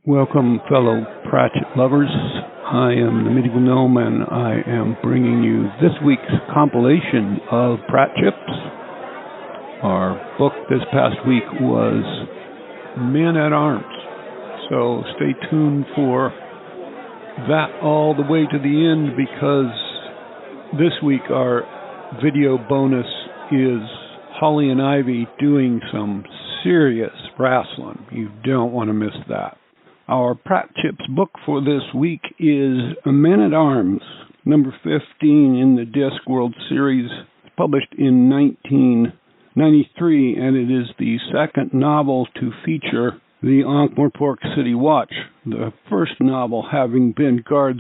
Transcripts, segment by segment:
Welcome, fellow Pratchip lovers. I am the Medieval Gnome, and I am bringing you this week's compilation of Pratchips. Our book this past week was Men at Arms, so stay tuned for that all the way to the end, because this week our video bonus is Holly and Ivy doing some serious rasslin. You don't want to miss that. Our Pratchips book for this week is Men at Arms, number 15 in the Discworld series, published in 1993, and it is the second novel to feature the Ankh-Morpork City Watch, the first novel having been Guards,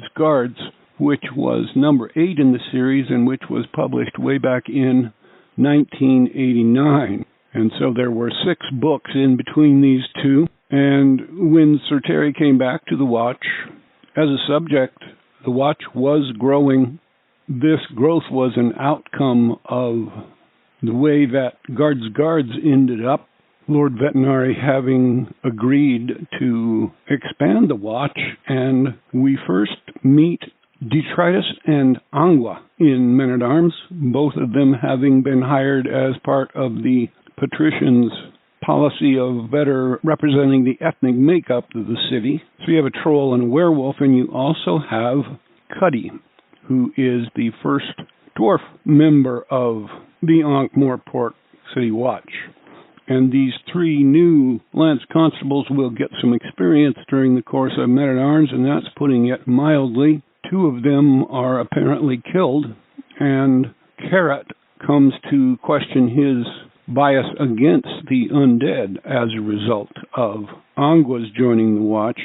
which was number 8 in the series and which was published way back in 1989. And so there were 6 books in between these two. And when Sir Terry came back to the Watch, as a subject, the Watch was growing. This growth was an outcome of the way that Guards ended up, Lord Vetinari having agreed to expand the Watch, and we first meet Detritus and Angua in Men-at-Arms, both of them having been hired as part of the patricians' policy of better representing the ethnic makeup of the city. So you have a troll and a werewolf, and you also have Cuddy, who is the first dwarf member of the Ankh-Morpork City Watch. And these 3 new Lance Constables will get some experience during the course of Men-at-Arms, and that's putting it mildly. 2 of them are apparently killed, and Carrot comes to question his bias against the undead as a result of Angua's joining the Watch,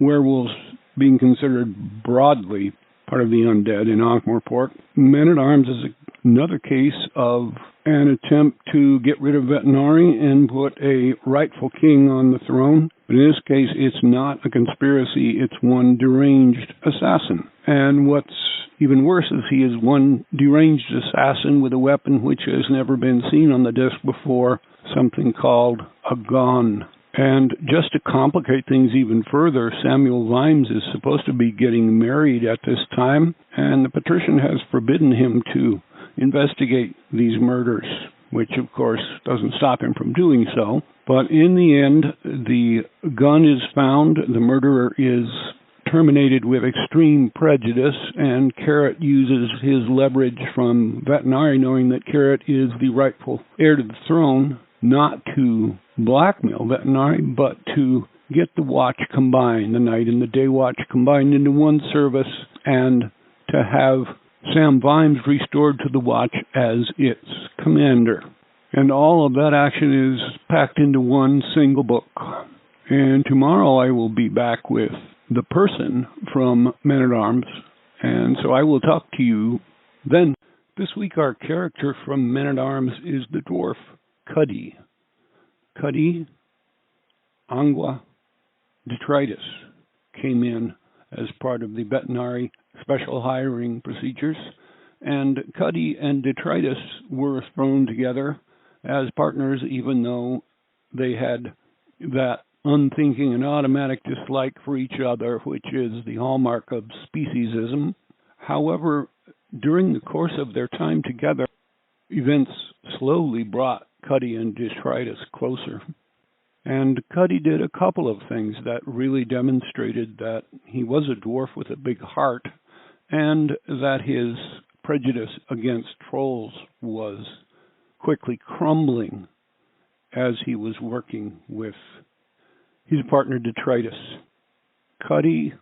werewolves being considered broadly part of the undead in Ankh-Morpork. Men-at-Arms is another case of an attempt to get rid of Vetinari and put a rightful king on the throne. But in this case, it's not a conspiracy, it's one deranged assassin. And what's even worse is he is one deranged assassin with a weapon which has never been seen on the disc before, something called a gun. And just to complicate things even further, Samuel Vimes is supposed to be getting married at this time, and the patrician has forbidden him to investigate these murders, which of course doesn't stop him from doing so. But in the end, the gun is found, the murderer is terminated with extreme prejudice, and Carrot uses his leverage from Vetinari, knowing that Carrot is the rightful heir to the throne, not to blackmail Vetinari, but to get the Watch combined, the Night and the Day Watch combined into one service, and to have Sam Vimes restored to the Watch as its commander. And all of that action is packed into one single book. And tomorrow I will be back with the person from Men-at-Arms, and so I will talk to you then. This week our character from Men-at-Arms is the dwarf Cuddy. Cuddy, Angua, Detritus came in as part of the Vetinari special hiring procedures, and Cuddy and Detritus were thrown together as partners, even though they had that unthinking and automatic dislike for each other, which is the hallmark of speciesism. However, during the course of their time together, events slowly brought Cuddy and Detritus closer. And Cuddy did a couple of things that really demonstrated that he was a dwarf with a big heart, and that his prejudice against trolls was quickly crumbling as he was working with his partner Detritus. Cuddy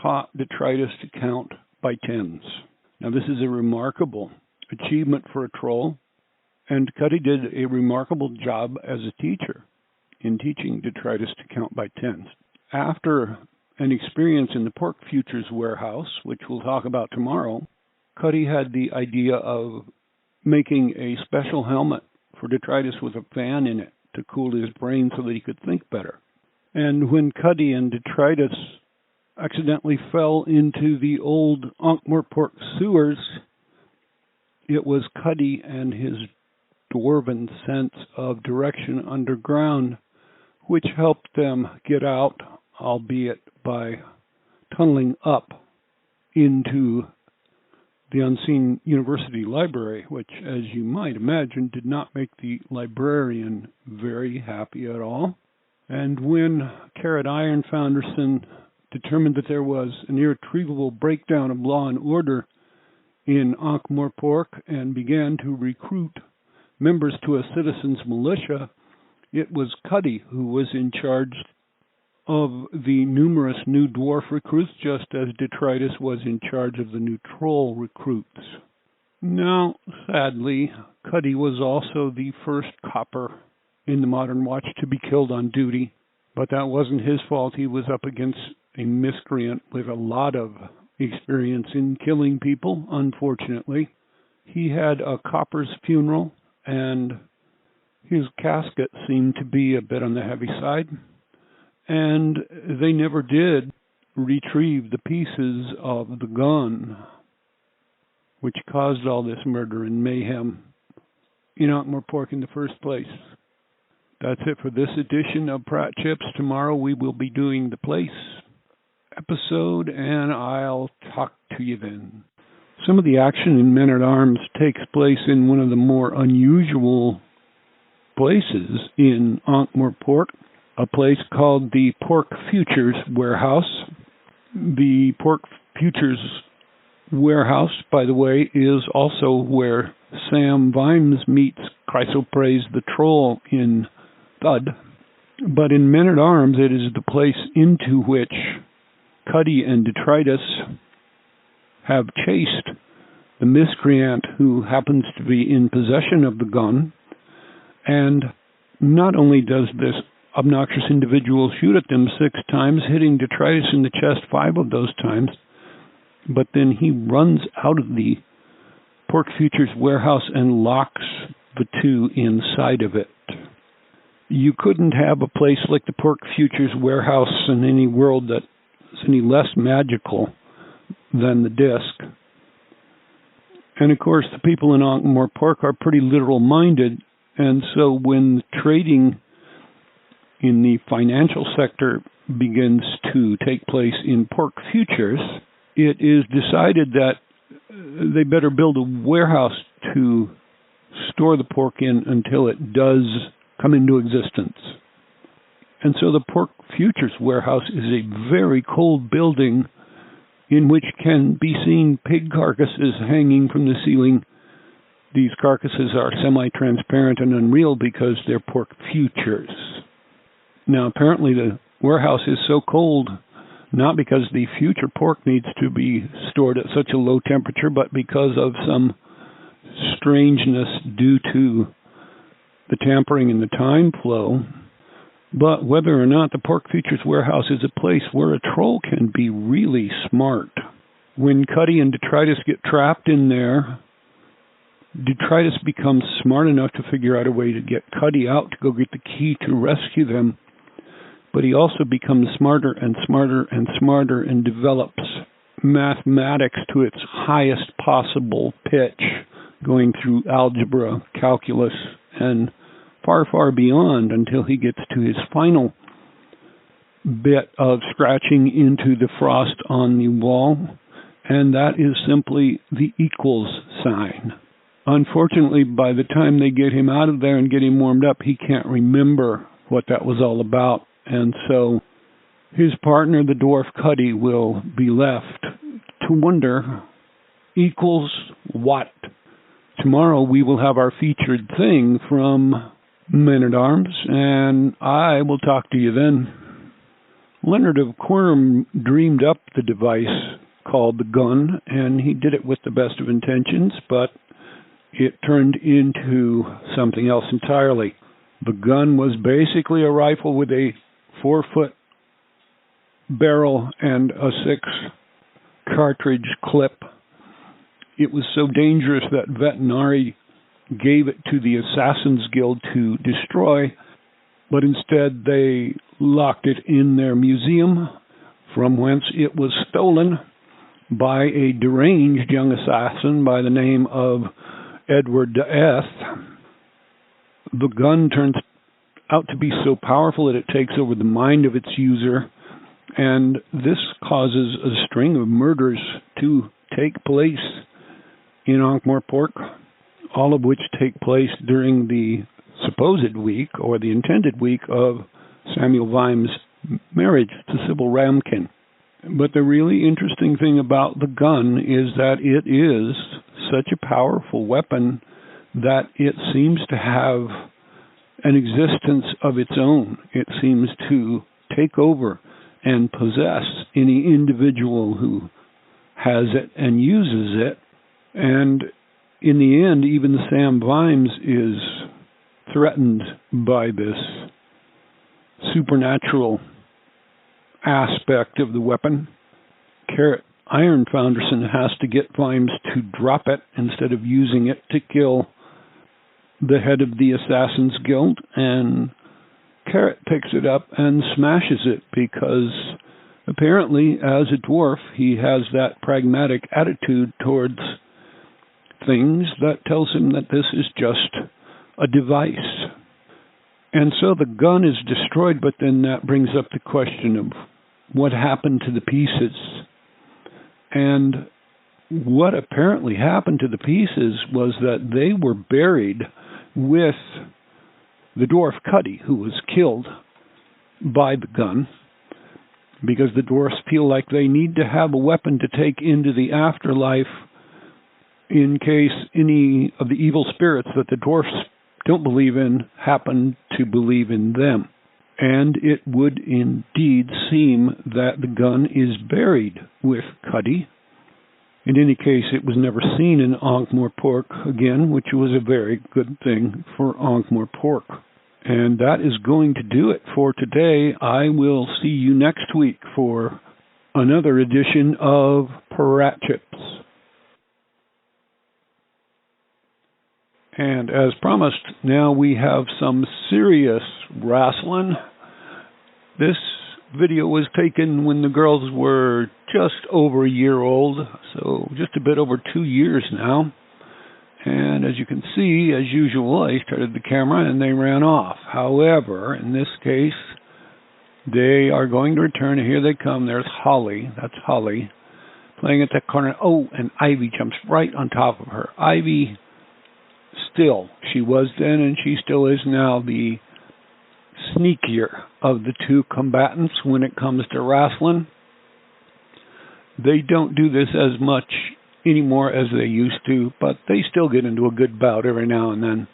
taught Detritus to count by tens. Now this is a remarkable achievement for a troll, and Cuddy did a remarkable job as a teacher in teaching Detritus to count by tens. After an experience in the pork futures warehouse, which we'll talk about tomorrow, Cuddy had the idea of making a special helmet for Detritus with a fan in it to cool his brain so that he could think better. And when Cuddy and Detritus accidentally fell into the old Ankh-Morpork sewers, it was Cuddy and his dwarven sense of direction underground which helped them get out albeit by tunneling up into the unseen university library, which, as you might imagine, did not make the librarian very happy at all. And when Carrot Iron Founderson determined that there was an irretrievable breakdown of law and order in Ankh-Morpork and began to recruit members to a citizens' militia, it was Cuddy who was in charge of the numerous new dwarf recruits, just as Detritus was in charge of the new troll recruits. Now, sadly, Cuddy was also the first copper in the Modern Watch to be killed on duty, but that wasn't his fault. He was up against a miscreant with a lot of experience in killing people, unfortunately. He had a copper's funeral, and his casket seemed to be a bit on the heavy side. And they never did retrieve the pieces of the gun, which caused all this murder and mayhem in Ankh-Morpork in the first place. That's it for this edition of Pratchips. Tomorrow we will be doing the place episode, and I'll talk to you then. Some of the action in Men-at-Arms takes place in one of the more unusual places in Ankh-Morpork, a place called the Pork Futures Warehouse. The Pork Futures Warehouse, by the way, is also where Sam Vimes meets Chrysoprase the Troll in Thud. But in Men-at-Arms, it is the place into which Cuddy and Detritus have chased the miscreant who happens to be in possession of the gun. And not only does this obnoxious individual shoot at them 6 times, hitting Detritus in the chest 5 of those times, but then he runs out of the Pork Futures Warehouse and locks the two inside of it. You couldn't have a place like the Pork Futures Warehouse in any world that's any less magical than the disc. And of course, the people in Ankh-Morpork are pretty literal-minded, and so when trading in the financial sector begins to take place in pork futures, it is decided that they better build a warehouse to store the pork in until it does come into existence. And so the Pork Futures Warehouse is a very cold building in which can be seen pig carcasses hanging from the ceiling. These carcasses are semi-transparent and unreal because they're pork futures. Now, apparently the warehouse is so cold, not because the future pork needs to be stored at such a low temperature, but because of some strangeness due to the tampering in the time flow. But whether or not the Pork Futures Warehouse is a place where a troll can be really smart. When Cuddy and Detritus get trapped in there, Detritus becomes smart enough to figure out a way to get Cuddy out to go get the key to rescue them. But he also becomes smarter and smarter and smarter and develops mathematics to its highest possible pitch, going through algebra, calculus, and far, far beyond until he gets to his final bit of scratching into the frost on the wall, and that is simply the equals sign. Unfortunately, by the time they get him out of there and get him warmed up, he can't remember what that was all about. And so his partner, the dwarf Cuddy, will be left to wonder, equals what? Tomorrow we will have our featured thing from Men-at-Arms, and I will talk to you then. Leonard of Quirm dreamed up the device called the gun, and he did it with the best of intentions, but it turned into something else entirely. The gun was basically a rifle with a 4-foot barrel and a 6-cartridge clip. It was so dangerous that Vetinari gave it to the Assassin's Guild to destroy, but instead they locked it in their museum, from whence it was stolen by a deranged young assassin by the name of Edward de Eth. The gun turns out to be so powerful that it takes over the mind of its user, And this causes a string of murders to take place in Ankh-Morpork, all of which take place during the supposed week or the intended week of Samuel Vimes' marriage to Sybil Ramkin. But the really interesting thing about the gun is that it is such a powerful weapon that it seems to have an existence of its own. It seems to take over and possess any individual who has it and uses it. And in the end, even Sam Vimes is threatened by this supernatural aspect of the weapon. Carrot Iron Founderson has to get Vimes to drop it instead of using it to kill the head of the Assassin's Guild, and Carrot picks it up and smashes it because apparently, as a dwarf, he has that pragmatic attitude towards things that tells him that this is just a device. And so the gun is destroyed, but then that brings up the question of what happened to the pieces. And what apparently happened to the pieces was that they were buried with the dwarf Cuddy, who was killed by the gun, because the dwarfs feel like they need to have a weapon to take into the afterlife in case any of the evil spirits that the dwarfs don't believe in happen to believe in them. And it would indeed seem that the gun is buried with Cuddy. In any case, it was never seen in Ankh-Morpork again, which was a very good thing for Ankh-Morpork. And that is going to do it for today. I will see you next week for another edition of Pratchips. And as promised, now we have some serious rasslin. This video was taken when the girls were just over a year old, so just a bit over 2 years now. And as you can see, as usual, I started the camera and they ran off. However, in this case, they are going to return. Here they come. There's Holly. That's Holly playing at that corner. Oh, and Ivy jumps right on top of her. Ivy still, she was then and she still is now, the sneakier of the two combatants when it comes to wrestling. They don't do this as much anymore as they used to, but they still get into a good bout every now and then.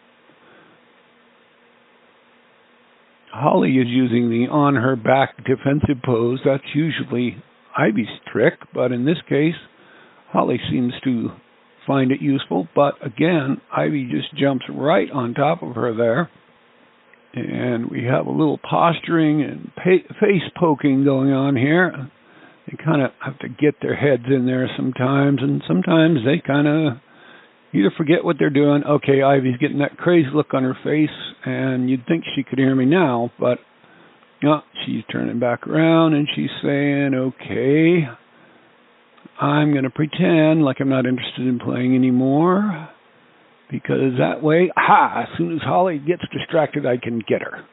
Holly is using the on her back defensive pose. That's usually Ivy's trick, but in this case, Holly seems to find it useful. But again, Ivy just jumps right on top of her there. And we have a little posturing and face poking going on here. They kind of have to get their heads in there sometimes, and sometimes they kind of either forget what they're doing. Okay, Ivy's getting that crazy look on her face, and you'd think she could hear me now, but no, she's turning back around and she's saying, okay, I'm going to pretend like I'm not interested in playing anymore, because that way, as soon as Holly gets distracted, I can get her.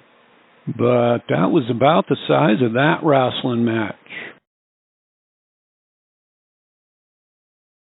But that was about the size of that wrestling match.